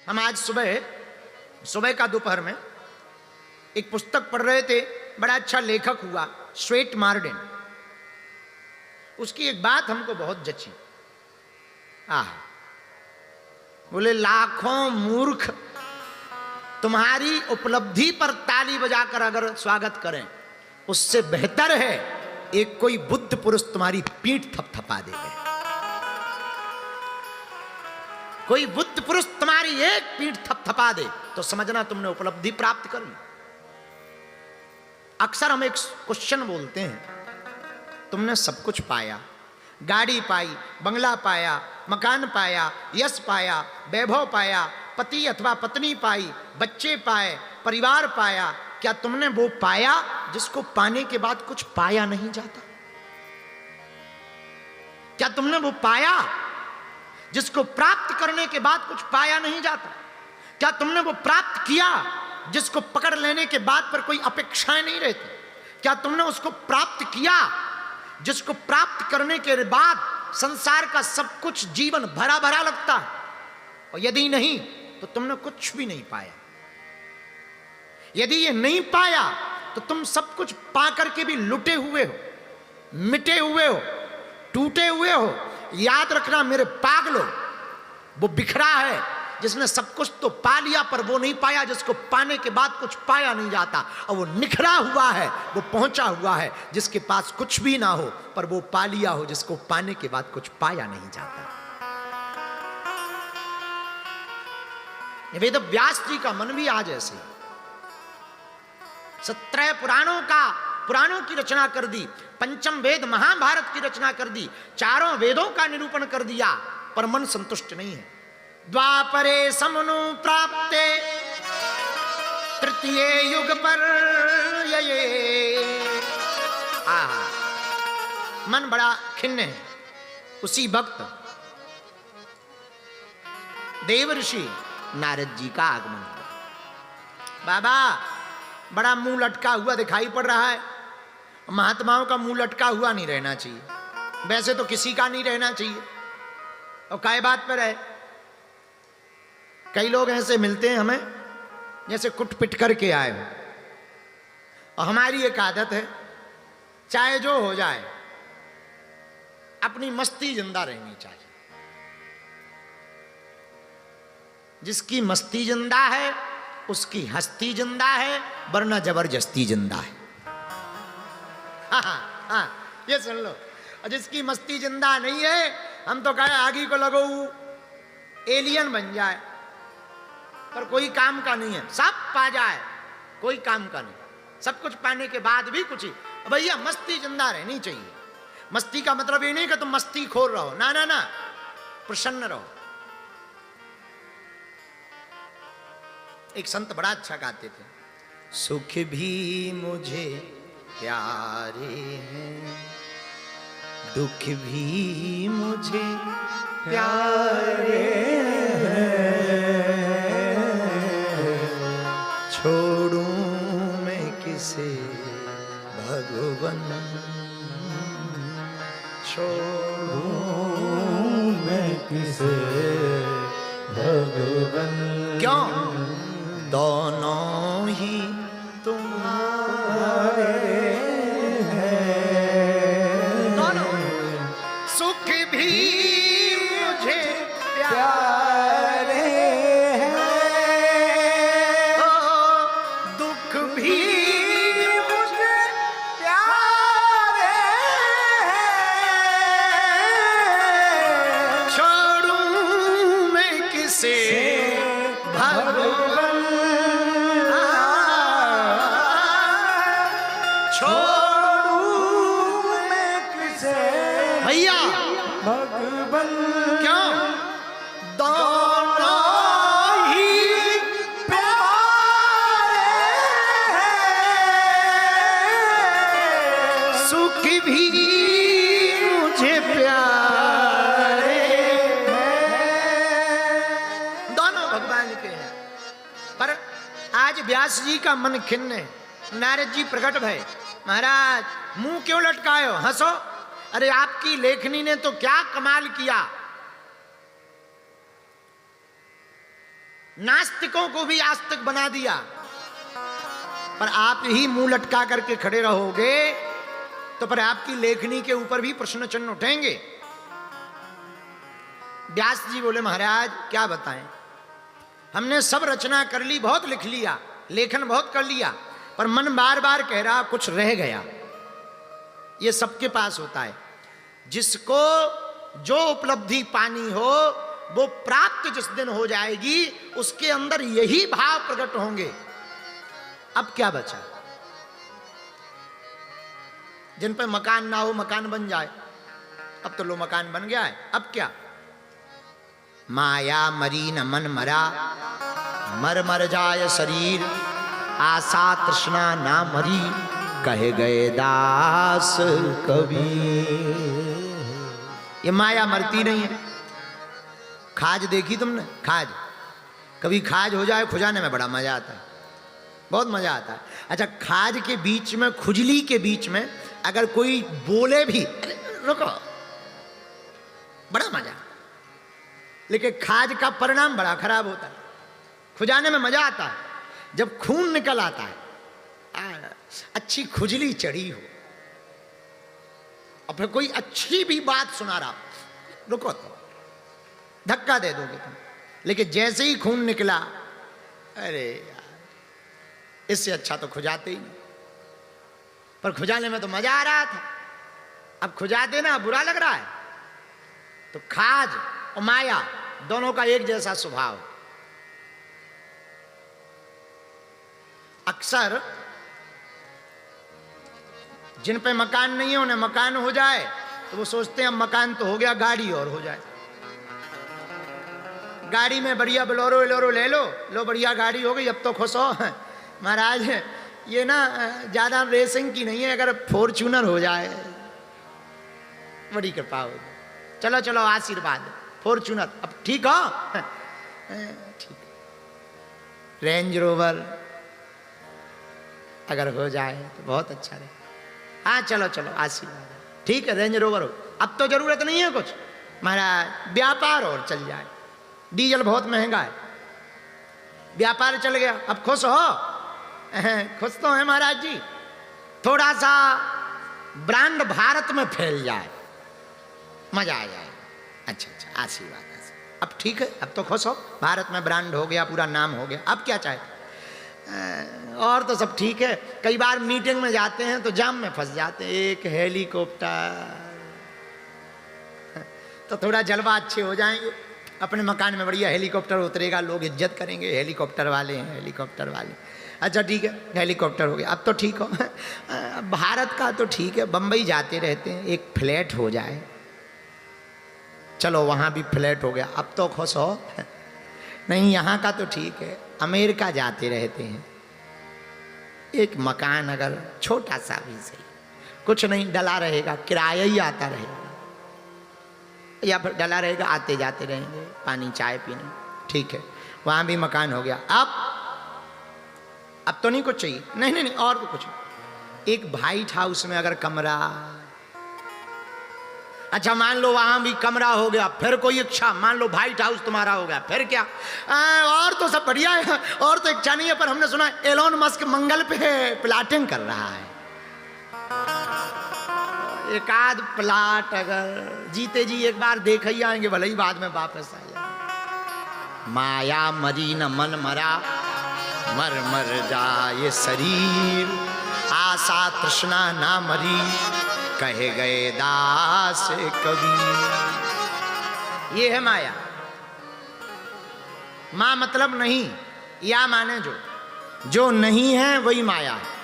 हम आज सुबह का दोपहर में एक पुस्तक पढ़ रहे थे, बड़ा अच्छा लेखक हुआ स्वेट मार्डेन। उसकी एक बात हमको बहुत जची। बोले लाखों मूर्ख तुम्हारी उपलब्धि पर ताली बजाकर अगर स्वागत करें, उससे बेहतर है एक कोई बुद्ध पुरुष तुम्हारी पीठ थपथपा देगा। कोई बुद्ध पुरुष तुम्हारी एक पीठ थपथपा दे तो समझना तुमने उपलब्धि प्राप्त कर ली। अक्सर हम एक क्वेश्चन बोलते हैं, तुमने सब कुछ पाया, गाड़ी पाई, बंगला पाया, मकान पाया, यश पाया, वैभव पाया, पति अथवा पत्नी पाई, बच्चे पाए, परिवार पाया, क्या तुमने वो पाया जिसको पाने के बाद कुछ पाया नहीं जाता? क्या तुमने वो पाया जिसको प्राप्त करने के बाद कुछ पाया नहीं जाता? क्या तुमने वो प्राप्त किया जिसको पकड़ लेने के बाद पर कोई अपेक्षाएं नहीं रहती? क्या तुमने उसको प्राप्त किया जिसको प्राप्त करने के बाद संसार का सब कुछ जीवन भरा भरा लगता है? और यदि नहीं तो तुमने कुछ भी नहीं पाया। यदि ये नहीं पाया तो तुम सब कुछ पाकर के भी लुटे हुए हो, मिटे हुए हो, टूटे हुए हो। याद रखना मेरे पागलो, वो बिखरा है जिसने सब कुछ तो पा लिया पर वो नहीं पाया जिसको पाने के बाद कुछ पाया नहीं जाता। और वो निखरा हुआ है, वो पहुंचा हुआ है जिसके पास कुछ भी ना हो पर वो पा लिया हो जिसको पाने के बाद कुछ पाया नहीं जाता। वेद व्यास जी का मन भी आज ऐसे 17 पुराणों की रचना कर दी, पंचम वेद महाभारत की रचना कर दी, चारों वेदों का निरूपण कर दिया, पर मन संतुष्ट नहीं है। द्वापरे समनु प्राप्ते तृतीय युग पर मन बड़ा खिन्न है। उसी वक्त देवर्षि नारद जी का आगमन हुआ। बाबा बड़ा मुंह लटका हुआ दिखाई पड़ रहा है। महात्माओं का मुंह लटका हुआ नहीं रहना चाहिए, वैसे तो किसी का नहीं रहना चाहिए। और काय बात पर है, कई लोग ऐसे मिलते हैं हमें जैसे कुट पिट करके आए हो। और हमारी एक आदत है, चाहे जो हो जाए अपनी मस्ती जिंदा रहनी चाहिए। जिसकी मस्ती जिंदा है उसकी हस्ती जिंदा है, वरना जबरदस्ती जिंदा है। ये सुन लो। और जिसकी मस्ती जिंदा नहीं है, हम तो कहे आगे को लगो एलियन बन जाए, पर कोई काम का नहीं है। सब पा जाए, कोई काम का नहीं। सब कुछ पाने के बाद भी कुछ ही। भैया मस्ती जिंदा रहनी चाहिए। मस्ती का मतलब ये नहीं कि तुम मस्ती खोर रहो, ना ना ना, प्रसन्न रहो। एक संत बड़ा अच्छा गाते थे, सुख भी मुझे प्यारे हैं, दुख भी मुझे प्यारे हैं, छोड़ूं मैं किसे भगवन, छोड़ूं मैं किसे भगवन। क्यों? दोनों ही तुम्हारे हैं, दोनों। सुख भी मुझे प्यारे हैं, दुख भी मुझे प्यारे हैं, छोड़ूं मैं किसे भगवन, भगवन। क्यों? दोनों ही प्यारे हैं, सुख भी मुझे प्यारे हैं, दोनों भगवान के हैं। पर आज व्यास जी का मन खिन्न है। नारद जी प्रकट भय, महाराज मुंह क्यों लटकाए हो, हंसो। अरे आपकी लेखनी ने तो क्या कमाल किया। नास्तिकों को भी आस्तिक बना दिया। पर आप ही मुंह लटका करके खड़े रहोगे तो पर आपकी लेखनी के ऊपर भी प्रश्न चिन्ह उठेंगे। व्यास जी बोले महाराज क्या बताएं, हमने सब रचना कर ली, बहुत लिख लिया, लेखन बहुत कर लिया, पर मन बार बार कह रहा कुछ रह गया। ये सबके पास होता है। जिसको जो उपलब्धि पानी हो वो प्राप्त जिस दिन हो जाएगी उसके अंदर यही भाव प्रकट होंगे। अब क्या बचा? जिन पे मकान ना हो मकान बन जाए। अब तो लो मकान बन गया है, अब क्या? माया मरी न मन मरा, मर मर जाए शरीर, आशा तृष्णा ना मरी, कहे गए दास कबीर। ये माया मरती नहीं है। खाज देखी तुमने? खाज कभी खाज हो जाए खुजाने में बड़ा मजा आता है, बहुत मजा आता है। अच्छा, खाज के बीच में, खुजली के बीच में अगर कोई बोले भी रुको, बड़ा मजा। लेकिन खाज का परिणाम बड़ा खराब होता है। खुजाने में मजा आता है जब खून निकल आता है, अच्छी खुजली चढ़ी हो, और फिर कोई अच्छी भी बात सुना रहा, रुको तो धक्का दे दोगे तुम। लेकिन जैसे ही खून निकला, अरे यार, इससे अच्छा तो खुजाते ही नहीं। पर खुजाने में तो मजा आ रहा था, अब खुजा देना बुरा लग रहा है। तो खाज और माया दोनों का एक जैसा स्वभाव। अक्सर जिन पे मकान नहीं है उन्हें मकान हो जाए तो वो सोचते हैं अब मकान तो हो गया, गाड़ी और हो जाए। गाड़ी में बढ़िया बोलेरो वोलेरो ले लो, लो बढ़िया गाड़ी हो गई, अब तो खुश हो। महाराज ये ना ज्यादा रेसिंग की नहीं है, अगर फॉर्च्यूनर हो जाए बड़ी कृपा होगी। चलो चलो आशीर्वाद, फॉर्च्यूनर अब ठीक हो, ठीक। रेंज रोवर अगर हो जाए तो बहुत अच्छा रहे। हाँ चलो चलो आशीर्वाद, ठीक है रेंज रोवर हो। अब तो जरूरत नहीं है कुछ, महाराज व्यापार और चल जाए, डीजल बहुत महंगा है, व्यापार चल गया, अब खुश हो? खुश तो है महाराज जी। थोड़ा सा ब्रांड भारत में फैल जाए, मजा आ जाए। अच्छा अच्छा आशीर्वाद, अब ठीक है, अब तो खुश हो, भारत में ब्रांड हो गया, पूरा नाम हो गया, अब क्या चाहे? और तो सब ठीक है। कई बार मीटिंग में जाते हैं तो जाम में फंस जाते हैं, एक हेलीकॉप्टर, तो थोड़ा जलवा अच्छे हो जाएंगे। अपने मकान में बढ़िया हेलीकॉप्टर उतरेगा, लोग इज्जत करेंगे, हेलीकॉप्टर वाले हैं, हेलीकॉप्टर वाले। अच्छा ठीक है, हेलीकॉप्टर हो गया, अब तो ठीक हो। भारत का तो ठीक है, बम्बई जाते रहते हैं, एक फ्लैट हो जाए, चलो वहाँ भी फ्लैट हो गया, अब तो खुश हो? नहीं, यहाँ का तो ठीक है, अमेरिका जाते रहते हैं, एक मकान अगर छोटा सा भी सही, कुछ नहीं डला रहेगा, किराया ही आता रहेगा, या फिर डला रहेगा, आते जाते रहेंगे, पानी चाय पीने, ठीक है, वहाँ भी मकान हो गया। अब तो नहीं कुछ चाहिए, नहीं नहीं नहीं, और भी कुछ। एक व्हाइट हाउस में अगर कमरा, अच्छा मान लो वहां भी कमरा हो गया, फिर कोई इच्छा, मान लो व्हाइट हाउस तुम्हारा हो गया, फिर क्या? और तो सब बढ़िया है, और तो इच्छा नहीं है, पर हमने सुना एलोन मस्क मंगल पे प्लाटिंग कर रहा है। एक आध प्लाट अगर जीते जी एक बार देख ही आएंगे, भले ही बाद में वापस आ जाए। माया मरी न मन मरा, मर मर जाए शरीर, आशा तृष्णा ना मरी, कहे गए दास कबीर। ये है माया। मां मतलब नहीं, या माने जो नहीं है वही माया है।